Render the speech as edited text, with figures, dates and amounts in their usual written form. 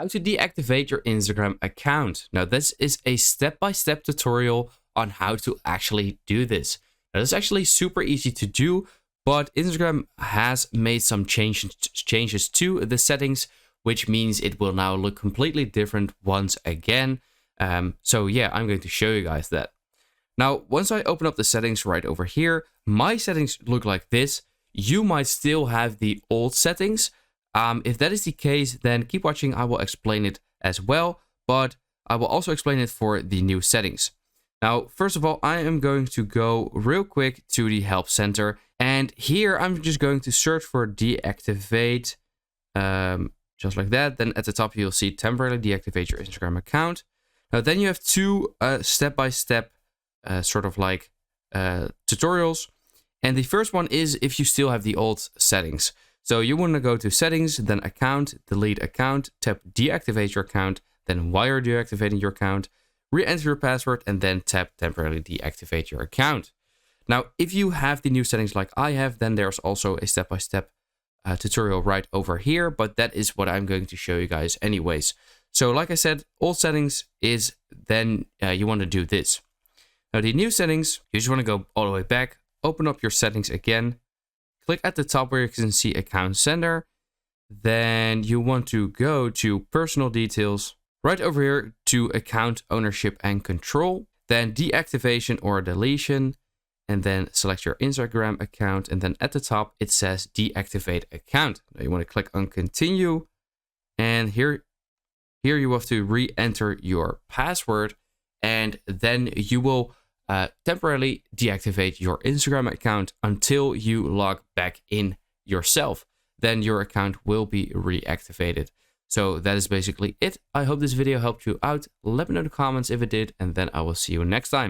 how to deactivate your Instagram account. Now, this is a step-by-step tutorial on how to actually do this. Now, it's actually super easy to do, but Instagram has made some changes to the settings, which means it will now look completely different once again. So yeah, I'm going to show you guys that. Now, once I open up the settings right over here, my settings look like this. You might still have the old settings. If that is the case, then keep watching. I will explain it as well, but I will also explain it for the new settings. Now, first of all, I am going to go real quick to the help center. And here I'm just going to search for deactivate, just like that. Then at the top, you'll see temporarily deactivate your Instagram account. Now, then you have two step-by-step sort of like tutorials. And the first one is if you still have the old settings. So you want to go to settings, then account, delete account, tap deactivate your account. Then while you're deactivating your account, re-enter your password and then tap temporarily deactivate your account. Now, if you have the new settings like I have, then there's also a step-by-step tutorial right over here, but that is what I'm going to show you guys anyways. So like I said, old settings is then you want to do this. Now the new settings, you just want to go all the way back, open up your settings again, click at the top where you can see account sender. Then you want to go to personal details, right over here to account ownership and control, then deactivation or deletion, and then select your Instagram account. And then at the top, it says deactivate account. Now you want to click on continue. And here you have to re-enter your password. And then you will temporarily deactivate your Instagram account until you log back in yourself. Then your account will be reactivated. So that is basically it. I hope this video helped you out. Let me know in the comments if it did, and then I will see you next time.